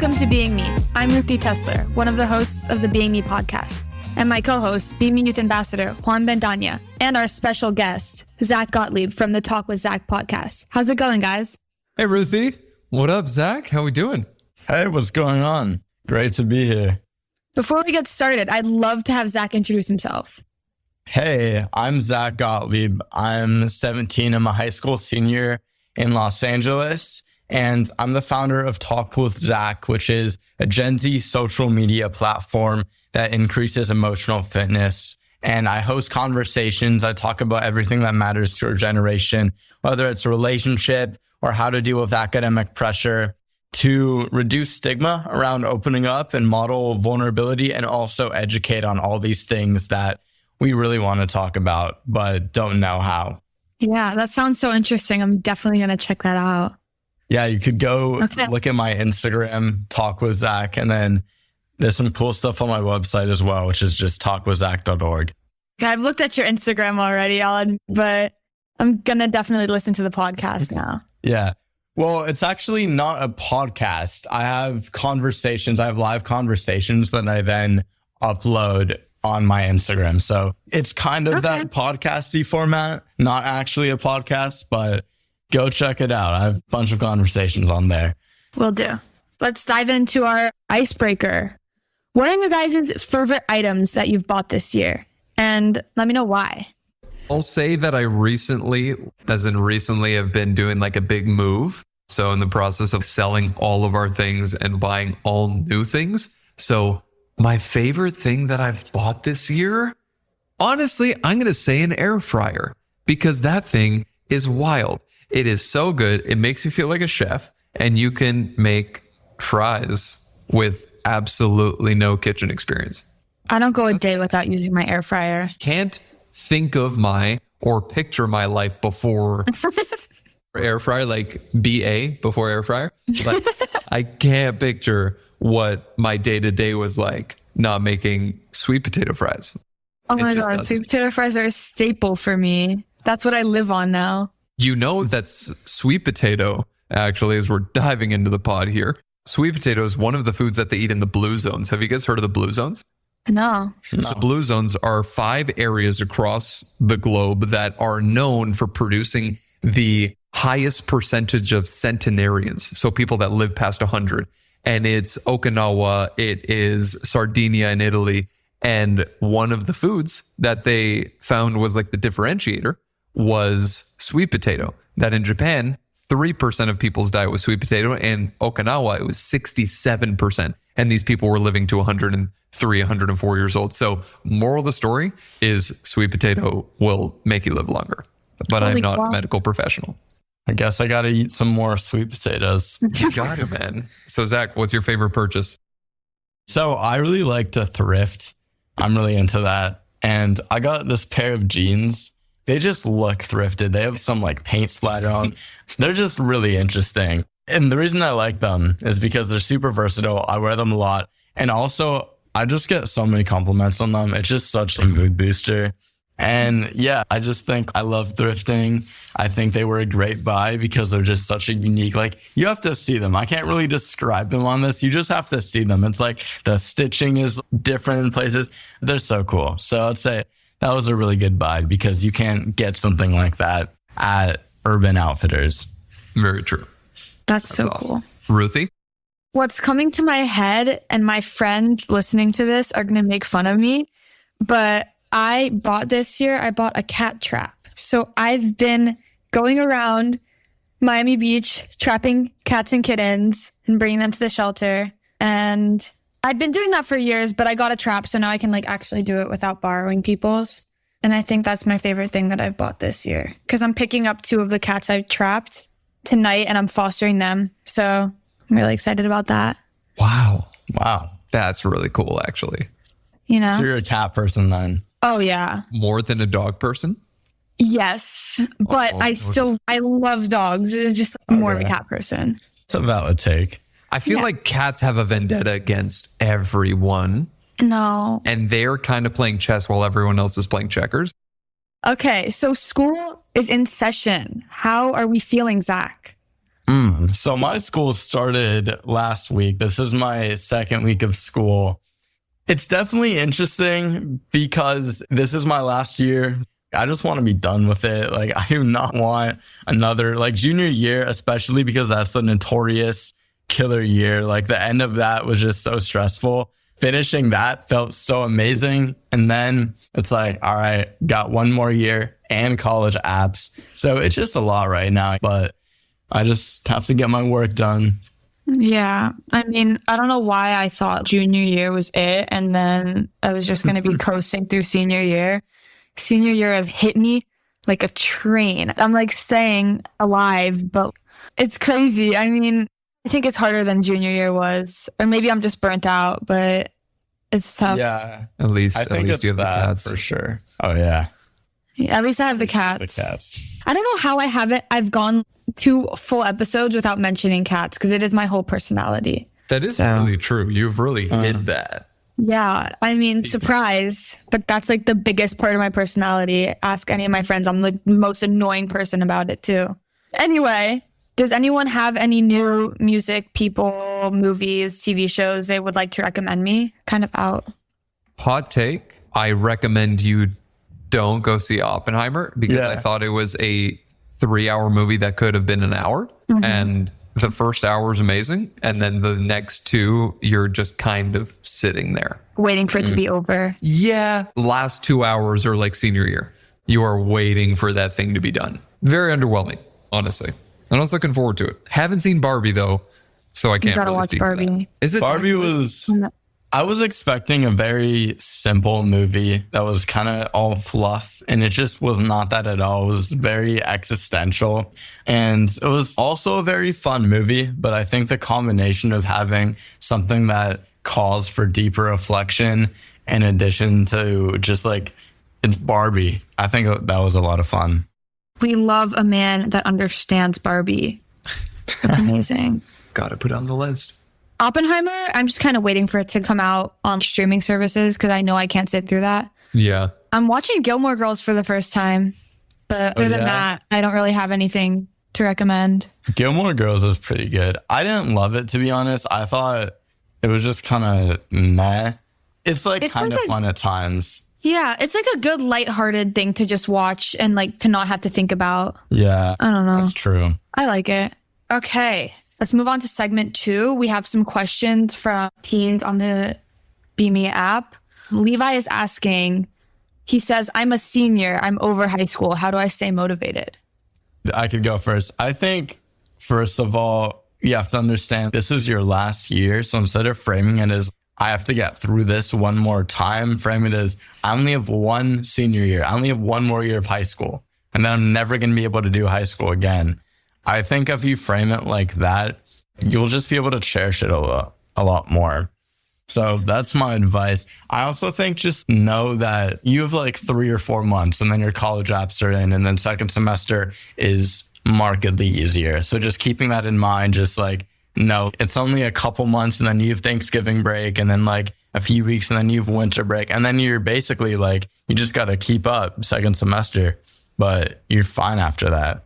Welcome to Being Me. I'm Ruthie Tessler, one of the hosts of the BeingMe podcast, and my co-host, BeMe Youth Ambassador Juan Bendana, and our special guest, Zach Gottlieb from the Talk with Zach podcast. How's it going, guys? Hey, Ruthie. What up, Zach? How we doing? Hey, what's going on? Great to be here. Before we get started, I'd love to have Zach introduce himself. Hey, I'm Zach Gottlieb. I'm 17. I'm a high school senior in Los Angeles, and I'm the founder of Talk with Zach, which is a Gen Z social media platform that increases emotional fitness. And I host conversations. I talk about everything that matters to our generation, whether it's a relationship or how to deal with academic pressure, to reduce stigma around opening up and model vulnerability, and also educate on all these things that we really want to talk about, but don't know how. Yeah, that sounds so interesting. I'm definitely going to check that out. Yeah, you could go look at my Instagram, Talk with Zach, and then there's some cool stuff on my website as well, which is just talkwithzach.org. I've looked at your Instagram already, but I'm going to definitely listen to the podcast now. Yeah. Well, it's actually not a podcast. I have conversations. I have live conversations that I then upload on my Instagram. So it's kind of that podcasty format, not actually a podcast, but go check it out. I have a bunch of conversations on there. Will do. Let's dive into our icebreaker. What are your guys' favorite items that you've bought this year? And let me know why. I'll say that I recently have been doing like a big move. So in the process of selling all of our things and buying all new things. So my favorite thing that I've bought this year, honestly, I'm going to say an air fryer, because that thing is wild. It is so good. It makes you feel like a chef, and you can make fries with absolutely no kitchen experience. I don't go a day without using my air fryer. Can't think of or picture my life before air fryer, like BA before air fryer. Like, I can't picture what my day-to-day was like not making sweet potato fries. Oh my God, sweet potato fries are a staple for me. That's what I live on now. You know, that's sweet potato, actually, as we're diving into the pod here. Sweet potato is one of the foods that they eat in the blue zones. Have you guys heard of the blue zones? No. So blue zones are 5 areas across the globe that are known for producing the highest percentage of centenarians. So people that live past 100. And it's Okinawa, it is Sardinia in Italy. And one of the foods that they found was like the differentiator was sweet potato. That in Japan, 3% of people's diet was sweet potato. And Okinawa, it was 67%. And these people were living to 103, 104 years old. So moral of the story is sweet potato will make you live longer. But I'm not a medical professional. I guess I got to eat some more sweet potatoes. You got it, man. So Zach, what's your favorite purchase? So I really like to thrift. I'm really into that. And I got this pair of jeans. They just look thrifted. They have some like paint splatter on. They're just really interesting. And the reason I like them is because they're super versatile. I wear them a lot. And also, I just get so many compliments on them. It's just such a mood booster. And yeah, I just think I love thrifting. I think they were a great buy because they're just such a unique, like, you have to see them. I can't really describe them on this. You just have to see them. It's like the stitching is different in places. They're so cool. So I'd say that was a really good buy because you can't get something like that at Urban Outfitters. Very true. That's so awesome. Cool. Ruthie? What's coming to my head, and my friends listening to this are going to make fun of me, but I bought a cat trap. So I've been going around Miami Beach, trapping cats and kittens and bringing them to the shelter. And I'd been doing that for years, but I got a trap. So now I can like actually do it without borrowing people's. And I think that's my favorite thing that I've bought this year, because I'm picking up 2 of the cats I've trapped tonight and I'm fostering them. So I'm really excited about that. Wow. Wow. That's really cool, actually. You know? So you're a cat person then? Oh, yeah. More than a dog person? Yes. But I love dogs. It's just more of a cat person. It's a valid take. I feel like cats have a vendetta against everyone. No. And they're kind of playing chess while everyone else is playing checkers. Okay, so school is in session. How are we feeling, Zach? So my school started last week. This is my second week of school. It's definitely interesting because this is my last year. I just want to be done with it. Like, I do not want another, like, junior year, especially because that's the notorious killer year. Like, the end of that was just so stressful. Finishing that felt so amazing. And then it's like, all right, got one more year and college apps. So it's just a lot right now, but I just have to get my work done. Yeah. I mean, I don't know why I thought junior year was it. And then I was just going to be coasting through senior year. Senior year has hit me like a train. I'm like staying alive, but it's crazy. I mean, I think it's harder than junior year was. Or maybe I'm just burnt out, but it's tough. Yeah. At least I think it's you have the that cats. for sure. Oh, yeah. At least I have the cats. The cats. I don't know how I haven't. I've gone 2 full episodes without mentioning cats because it is my whole personality. That is really true. You've really hid that. Yeah. I mean, surprise. But that's like the biggest part of my personality. Ask any of my friends. I'm the most annoying person about it too. Anyway, does anyone have any new music, people, movies, TV shows they would like to recommend me? Kind of out. Hot take. I recommend you don't go see Oppenheimer because I thought it was a 3-hour movie that could have been an hour. And the first hour is amazing. And then the next 2, you're just kind of sitting there. Waiting for it to be over. Yeah. Last 2 hours are like senior year. You are waiting for that thing to be done. Very underwhelming, honestly. And I was looking forward to it. Haven't seen Barbie though, so I can't gotta really watch speak to Barbie. that. Is it Barbie was... I was expecting a very simple movie that was kind of all fluff, and it just was not that at all. It was very existential, and it was also a very fun movie, but I think the combination of having something that calls for deeper reflection in addition to just like, it's Barbie, I think that was a lot of fun. We love a man that understands Barbie. That's amazing. Gotta put it on the list. Oppenheimer, I'm just kind of waiting for it to come out on streaming services because I know I can't sit through that. Yeah. I'm watching Gilmore Girls for the first time, but other than that, I don't really have anything to recommend. Gilmore Girls is pretty good. I didn't love it, to be honest. I thought it was just kind of meh. It's kind of fun at times. Yeah, it's like a good lighthearted thing to just watch and like to not have to think about. Yeah. I don't know. That's true. I like it. Okay. Let's move on to segment 2. We have some questions from teens on the BeMe app. Levi is asking, he says, I'm a senior. I'm over high school. How do I stay motivated? I could go first. I think, first of all, you have to understand this is your last year. So instead of framing it as, I have to get through this one more time, frame it as, I only have one senior year. I only have one more year of high school. And then I'm never going to be able to do high school again. I think if you frame it like that, you'll just be able to cherish it a lot more. So that's my advice. I also think just know that you have like 3 or 4 months and then your college apps are in, and then second semester is markedly easier. So just keeping that in mind, just like, no, it's only a couple months and then you have Thanksgiving break and then like a few weeks and then you have winter break. And then you're basically like, you just got to keep up second semester, but you're fine after that.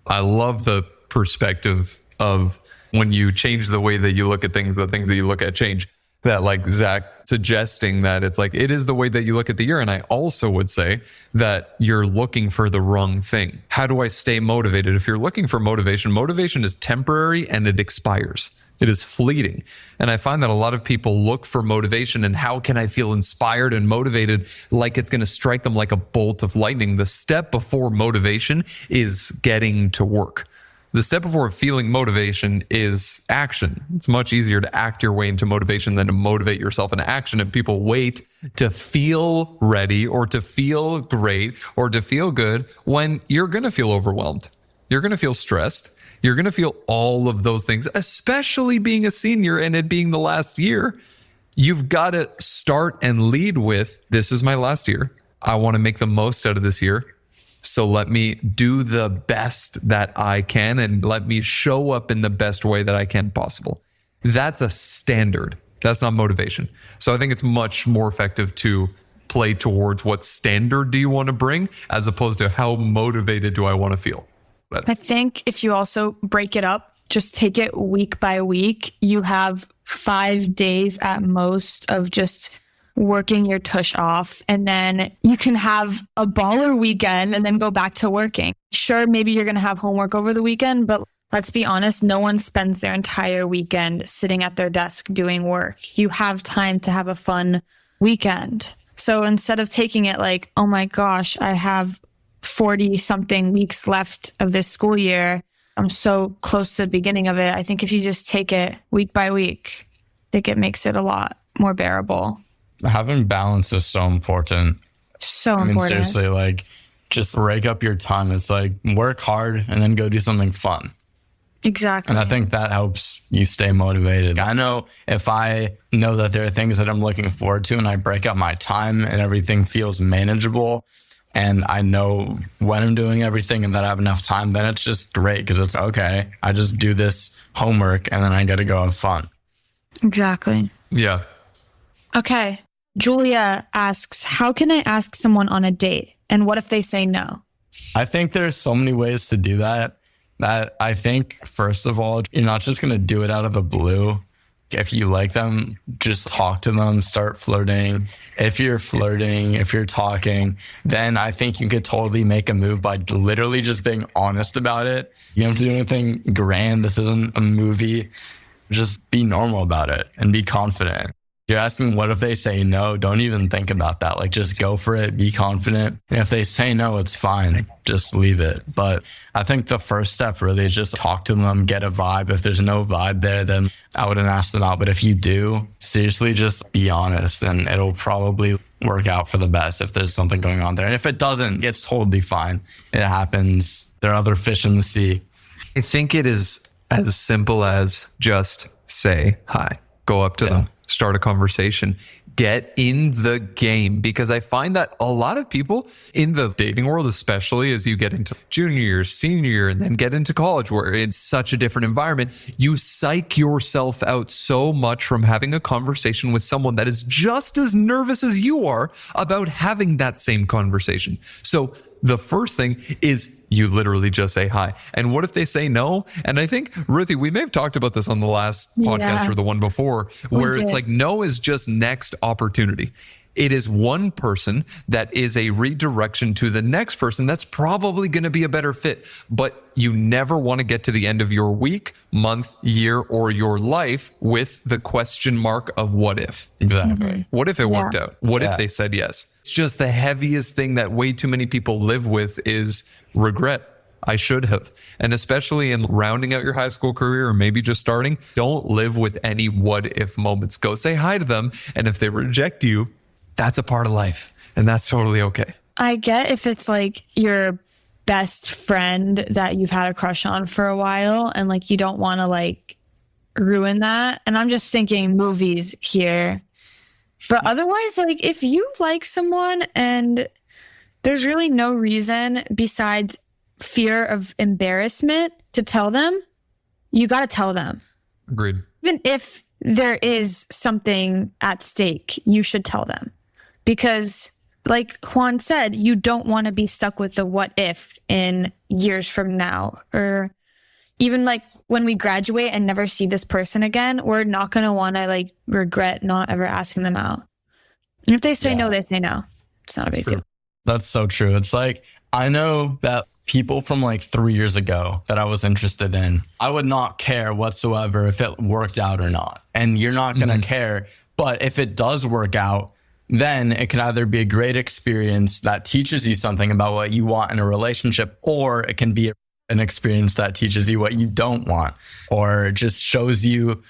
I love the perspective of when you change the way that you look at things, the things that you look at change. That like Zach suggesting that it's like, it is the way that you look at the year. And I also would say that you're looking for the wrong thing. How do I stay motivated? If you're looking for motivation, motivation is temporary and it expires. It is fleeting. And I find that a lot of people look for motivation and how can I feel inspired and motivated like it's going to strike them like a bolt of lightning. The step before motivation is getting to work. The step before feeling motivation is action. It's much easier to act your way into motivation than to motivate yourself into action. And people wait to feel ready or to feel great or to feel good when you're going to feel overwhelmed. You're going to feel stressed. You're going to feel all of those things, especially being a senior and it being the last year. You've got to start and lead with, this is my last year. I want to make the most out of this year. So let me do the best that I can and let me show up in the best way that I can possible. That's a standard. That's not motivation. So I think it's much more effective to play towards what standard do you want to bring as opposed to how motivated do I want to feel. I think if you also break it up just take it week by week. You have 5 days at most of just working your tush off, and then you can have a baller weekend and then go back to working. Sure, maybe you're going to have homework over the weekend, but let's be honest, no one spends their entire weekend sitting at their desk doing work. You have time to have a fun weekend. So instead of taking it like, oh my gosh, I have 40 something weeks left of this school year, I'm so close to the beginning of it. I think if you just take it week by week, I think it makes it a lot more bearable. Having balance is so important. So important. Seriously, like, just break up your time. It's like, work hard and then go do something fun. Exactly. And I think that helps you stay motivated. I know if I know that there are things that I'm looking forward to and I break up my time and everything feels manageable and I know when I'm doing everything and that I have enough time, then it's just great because it's okay. I just do this homework and then I get to go have fun. Exactly. Yeah. Okay. Julia asks, how can I ask someone on a date? And what if they say no? I think there's so many ways to do that I think, first of all, you're not just going to do it out of the blue. If you like them, just talk to them, start flirting. If you're flirting, if you're talking, then I think you could totally make a move by literally just being honest about it. You don't have to do anything grand. This isn't a movie. Just be normal about it and be confident. You're asking, what if they say no? Don't even think about that. Like, just go for it. Be confident. And if they say no, it's fine. Just leave it. But I think the first step really is just talk to them, get a vibe. If there's no vibe there, then I wouldn't ask them out. But if you do, seriously, just be honest and it'll probably work out for the best if there's something going on there. And if it doesn't, it's totally fine. It happens. There are other fish in the sea. I think it is as simple as just say hi. Go up to them, start a conversation, get in the game. Because I find that a lot of people in the dating world, especially as you get into junior year, senior year, and then get into college where it's such a different environment, you psych yourself out so much from having a conversation with someone that is just as nervous as you are about having that same conversation. So the first thing is you literally just say hi. And what if they say no? And I think, Ruthie, we may have talked about this on the last podcast or the one before, where it's like no is just next opportunity. It is one person that is a redirection to the next person that's probably going to be a better fit. But you never want to get to the end of your week, month, year, or your life with the question mark of what if. Exactly. Mm-hmm. What if it worked out? What if they said yes? It's just the heaviest thing that way too many people live with is regret. I should have. And especially in rounding out your high school career or maybe just starting, don't live with any what if moments. Go say hi to them. And if they reject you, that's a part of life. And that's totally okay. I get if it's like your best friend that you've had a crush on for a while and like you don't want to like ruin that. And I'm just thinking movies here. But otherwise, like if you like someone and there's really no reason besides fear of embarrassment to tell them, you got to tell them. Agreed. Even if there is something at stake, you should tell them. Because like Juan said, you don't want to be stuck with the what if in years from now. Or even like when we graduate and never see this person again, we're not going to want to like regret not ever asking them out. And if they say no, they say no. It's not a big deal. That's so true. It's like, I know that people from like 3 years ago that I was interested in, I would not care whatsoever if it worked out or not. And you're not going to care. But if it does work out, then it can either be a great experience that teaches you something about what you want in a relationship, or it can be an experience that teaches you what you don't want, or just shows you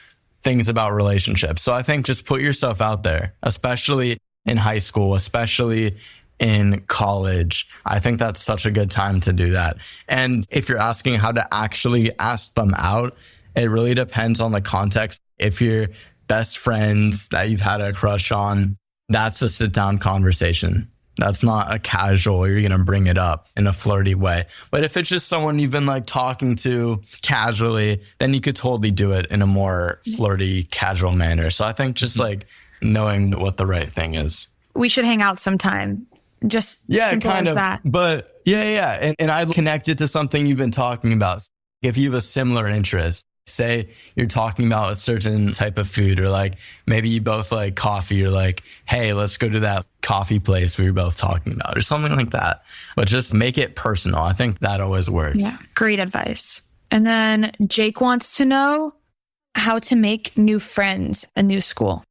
things about relationships. So I think just put yourself out there, especially in high school, especially in college. I think that's such a good time to do that. And if you're asking how to actually ask them out, it really depends on the context. If you're best friends that you've had a crush on, that's a sit down conversation. That's not a casual, you're going to bring it up in a flirty way. But if it's just someone you've been like talking to casually, then you could totally do it in a more flirty, casual manner. So I think just like knowing what the right thing is. We should hang out sometime. Just simple kind as of that. But yeah. And I connect it to something you've been talking about. If you have a similar interest, say you're talking about a certain type of food, or like maybe you both like coffee, you're like, hey, let's go to that coffee place we were both talking about, or something like that. But just make it personal. I think that always works. Yeah, great advice. And then Jake wants to know how to make new friends at new school.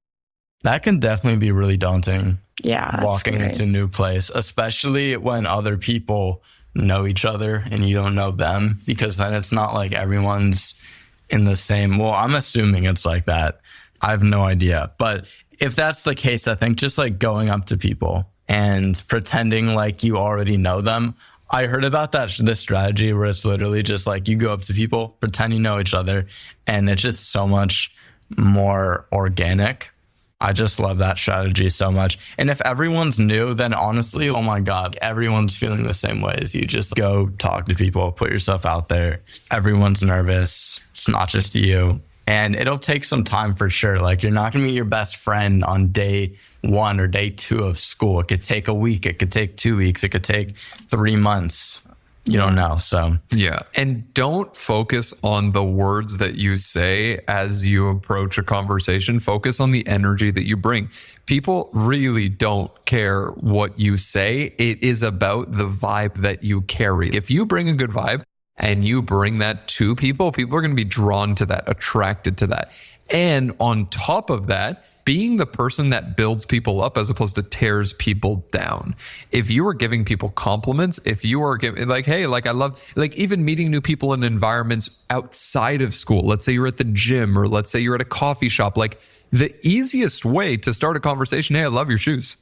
That can definitely be really daunting. Yeah. Walking into a new place, especially when other people know each other and you don't know them, because then it's not like everyone's in the same. Well, I'm assuming it's like that. I have no idea. But if that's the case, I think just like going up to people and pretending like you already know them. I heard about this strategy where it's literally just like you go up to people, pretend you know each other, and it's just so much more organic. I just love that strategy so much. And if everyone's new, then honestly, oh my God, everyone's feeling the same way as you. Just go talk to people, put yourself out there. Everyone's nervous. It's not just you. And it'll take some time for sure. Like you're not going to meet your best friend on day 1 or day 2 of school. It could take a week. It could take 2 weeks. It could take 3 months. You don't know. So yeah. And don't focus on the words that you say as you approach a conversation. Focus on the energy that you bring. People really don't care what you say. It is about the vibe that you carry. If you bring a good vibe and you bring that to people, people are going to be drawn to that, attracted to that. And on top of that, being the person that builds people up as opposed to tears people down. If you are giving people compliments, if you are giving like, hey, like I love, like even meeting new people in environments outside of school. Let's say you're at the gym, or let's say you're at a coffee shop. Like the easiest way to start a conversation, hey, I love your shoes.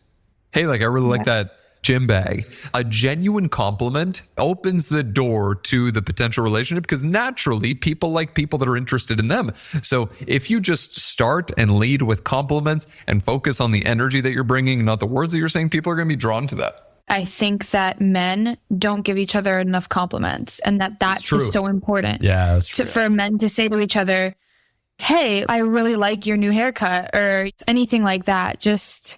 Hey, like I really like that gym bag. A genuine compliment opens the door to the potential relationship, because naturally people like people that are interested in them. So if you just start and lead with compliments and focus on the energy that you're bringing, not the words that you're saying, people are going to be drawn to that. I think that men don't give each other enough compliments, and that is so important. Yeah, that's true. For men to say to each other, hey, I really like your new haircut, or anything like that. Just...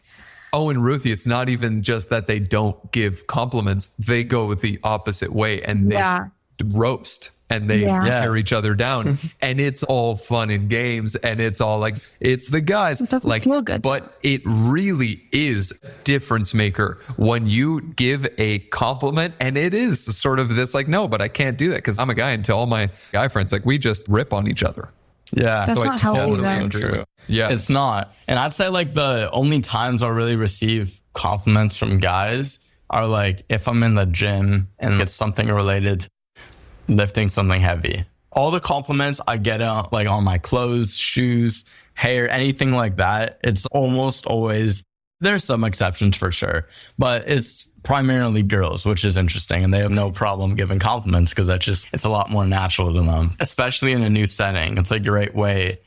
Oh, and Ruthie, it's not even just that they don't give compliments. They go the opposite way and they roast and they tear each other down. And it's all fun and games. And it's all like, it's the guys. Like, feel good. But it really is a difference maker when you give a compliment. And it is sort of this like, no, but I can't do that because I'm a guy, and to all my guy friends, like we just rip on each other. Yeah. That's so not I totally how agree. Yeah. It's not. And I'd say like the only times I'll really receive compliments from guys are like if I'm in the gym and it's something related, lifting something heavy. All the compliments I get like on my clothes, shoes, hair, anything like that, it's almost always, there's some exceptions for sure, but it's primarily girls, which is interesting. And they have no problem giving compliments because it's a lot more natural to them, especially in a new setting. It's a great way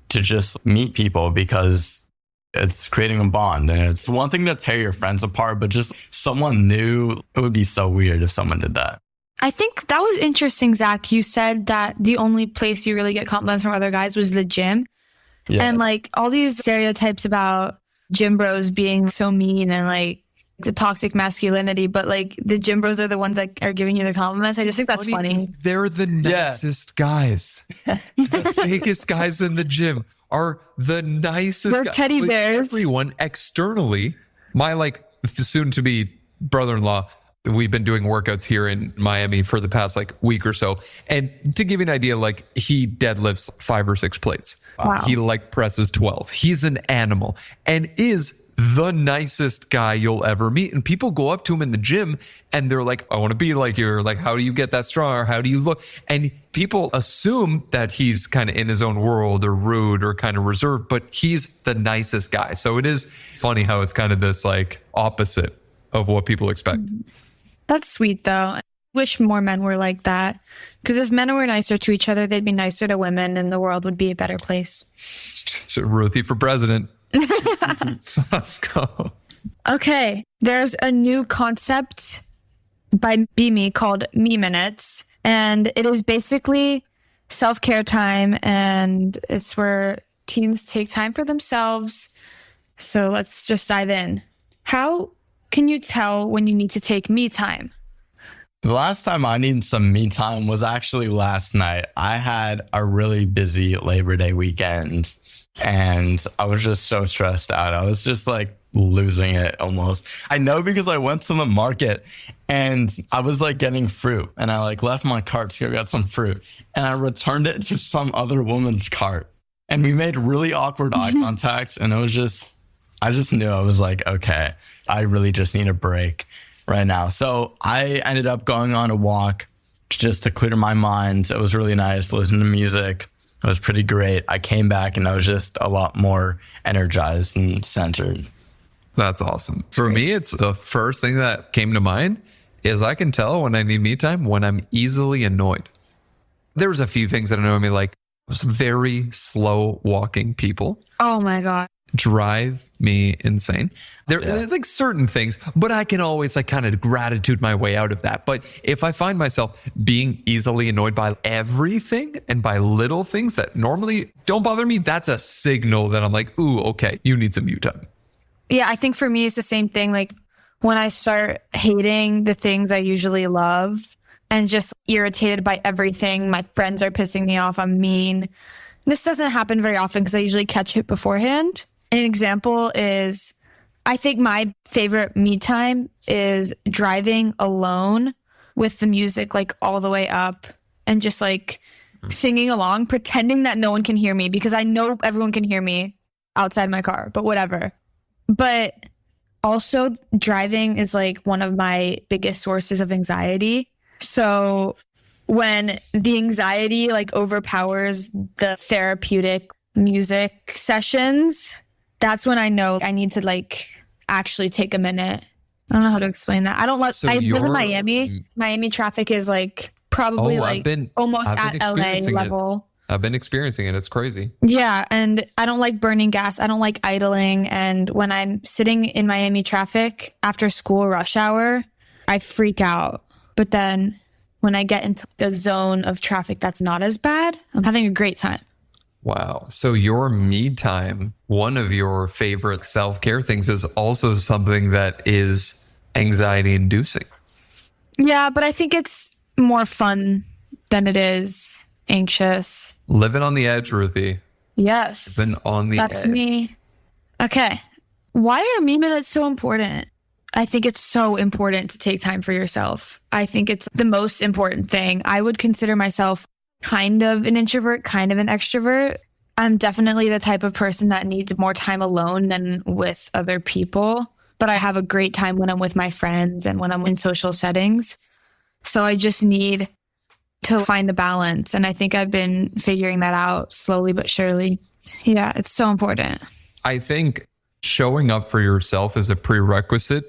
to just meet people because it's creating a bond. And it's one thing to tear your friends apart, but just someone new, it would be so weird if someone did that. I think that was interesting, Zach. You said that the only place you really get compliments from other guys was the gym. Yeah. And like all these stereotypes about gym bros being so mean and like the toxic masculinity, but like the gym bros are the ones that are giving you the compliments. I just think that's funny. They're the nicest guys. The biggest guys in the gym are the nicest They're guys. teddy Like, bears. everyone externally, my like soon to be brother-in-law, we've been doing workouts here in Miami for the past like week or so. And to give you an idea, like he deadlifts 5 or 6 plates. Wow. He like presses 12. He's an animal and is the nicest guy you'll ever meet. And people go up to him in the gym and they're like, I want to be like you. Or like, how do you get that strong? Or how do you look? And people assume that he's kind of in his own world or rude or kind of reserved, but he's the nicest guy. So it is funny how it's kind of this like opposite of what people expect. That's sweet though. I wish more men were like that. Because if men were nicer to each other, they'd be nicer to women and the world would be a better place. So Ruthie for president. Let's go. Okay. There's a new concept by BeMe called MeMinutes. And it is basically self-care time. And it's where teens take time for themselves. So let's just dive in. How can you tell when you need to take me time? The last time I needed some me time was actually last night. I had a really busy Labor Day weekend and I was just so stressed out. I was just like losing it almost. I know because I went to the market and I was like getting fruit and I like left my cart to go get some fruit and I returned it to some other woman's cart and we made really awkward eye contact and I just knew I was like, okay, I really just need a break right now. So I ended up going on a walk just to clear my mind. It was really nice. Listening to music. It was pretty great. I came back and I was just a lot more energized and centered. That's awesome. For me, it's the first thing that came to mind is I can tell when I need me time when I'm easily annoyed. There's a few things that annoy me, like very slow walking people. Oh my God. Drive me insane. There are like certain things, but I can always like kind of gratitude my way out of that. But if I find myself being easily annoyed by everything and by little things that normally don't bother me, that's a signal that I'm like, ooh, okay, you need some you time. Yeah, I think for me, it's the same thing. Like when I start hating the things I usually love and just irritated by everything, my friends are pissing me off, I'm mean. This doesn't happen very often because I usually catch it beforehand. An example is, I think my favorite me time is driving alone with the music like all the way up and just like singing along, pretending that no one can hear me because I know everyone can hear me outside my car, but whatever. But also driving is like one of my biggest sources of anxiety. So when the anxiety like overpowers the therapeutic music sessions, that's when I know I need to like actually take a minute. I don't know how to explain that. I don't like, I live in Miami. Miami traffic is like probably almost at LA level. I've been experiencing it. It's crazy. Yeah. And I don't like burning gas. I don't like idling. And when I'm sitting in Miami traffic after school rush hour, I freak out. But then when I get into the zone of traffic that's not as bad, I'm having a great time. Wow. So your me time, one of your favorite self-care things, is also something that is anxiety inducing. Yeah, but I think it's more fun than it is anxious. Living on the edge, Ruthie. Yes. Living on the edge. That's me. Okay. Why are MeMinutes so important? I think it's so important to take time for yourself. I think it's the most important thing. I would consider myself kind of an introvert, kind of an extrovert. I'm definitely the type of person that needs more time alone than with other people. But I have a great time when I'm with my friends and when I'm in social settings. So I just need to find a balance. And I think I've been figuring that out slowly but surely. Yeah, it's so important. I think showing up for yourself is a prerequisite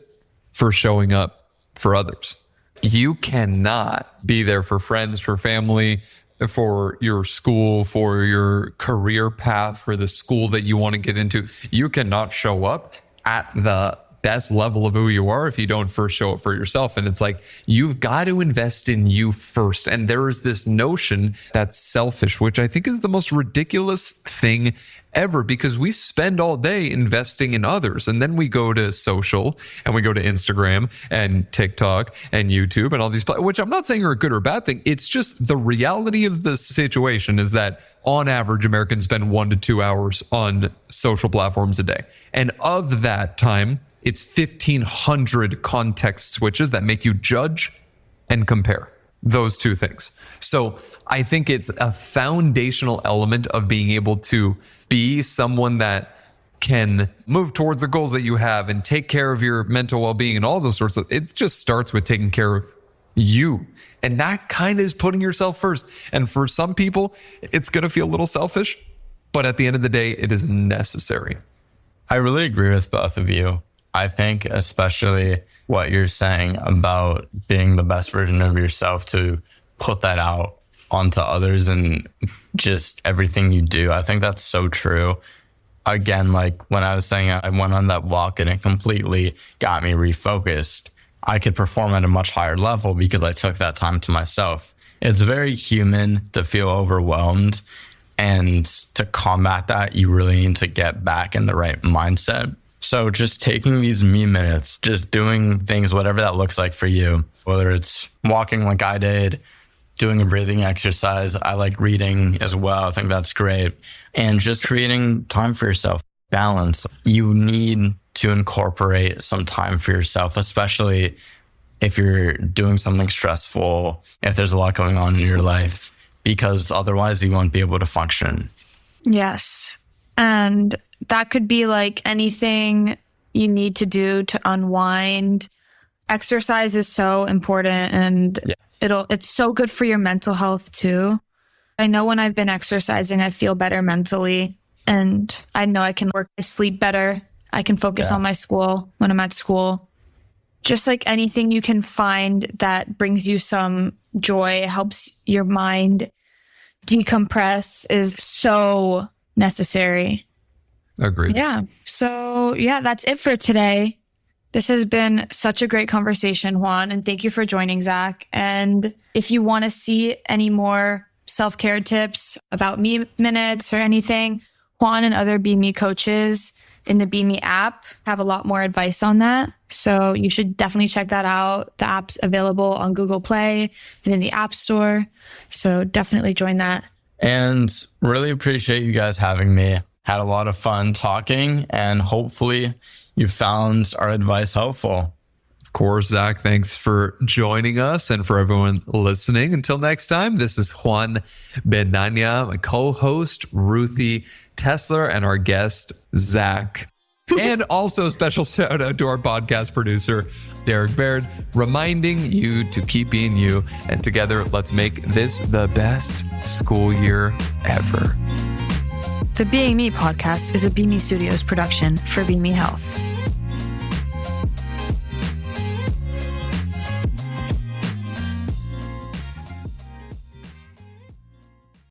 for showing up for others. You cannot be there for friends, for family, for your school, for your career path, for the school that you want to get into. You cannot show up at the best level of who you are if you don't first show up for yourself. And it's like, you've got to invest in you first. And there is this notion that's selfish, which I think is the most ridiculous thing ever, because we spend all day investing in others. And then we go to social and we go to Instagram and TikTok and YouTube and all these, which I'm not saying are a good or bad thing. It's just the reality of the situation is that on average, Americans spend 1 to 2 hours on social platforms a day. And of that time, it's 1,500 context switches that make you judge and compare those two things. So I think it's a foundational element of being able to be someone that can move towards the goals that you have and take care of your mental well-being and all those sorts of, it just starts with taking care of you. And that kind of is putting yourself first. And for some people, it's going to feel a little selfish, but at the end of the day, it is necessary. I really agree with both of you. I think especially what you're saying about being the best version of yourself, to put that out onto others and just everything you do. I think that's so true. Again, like when I was saying I went on that walk and it completely got me refocused. I could perform at a much higher level because I took that time to myself. It's very human to feel overwhelmed, and to combat that, you really need to get back in the right mindset. So just taking these me minutes, just doing things, whatever that looks like for you, whether it's walking like I did, doing a breathing exercise. I like reading as well. I think that's great. And just creating time for yourself. Balance. You need to incorporate some time for yourself, especially if you're doing something stressful, if there's a lot going on in your life, because otherwise you won't be able to function. Yes. And that could be like anything you need to do to unwind. Exercise is so important, and it's so good for your mental health too. I know when I've been exercising, I feel better mentally, and I know I can sleep better. I can focus on my school when I'm at school. Just like anything you can find that brings you some joy, helps your mind decompress, is so necessary. Agreed. Yeah. So that's it for today. This has been such a great conversation, Juan, and thank you for joining, Zach. And if you want to see any more self-care tips about MeMinutes or anything, Juan and other BeMe coaches in the BeMe app have a lot more advice on that. So you should definitely check that out. The app's available on Google Play and in the App Store. So definitely join that. And really appreciate you guys having me. Had a lot of fun talking, and hopefully you found our advice helpful. Of course, Zach, thanks for joining us, and for everyone listening. Until next time, this is Juan, Bendana, my co-host, Ruthie, Tessler, and our guest, Zach. And also special shout out to our podcast producer, Derek Baird, reminding you to keep being you. And together, let's make this the best school year ever. The Being Me podcast is a BeMe Studios production for BeMe Health.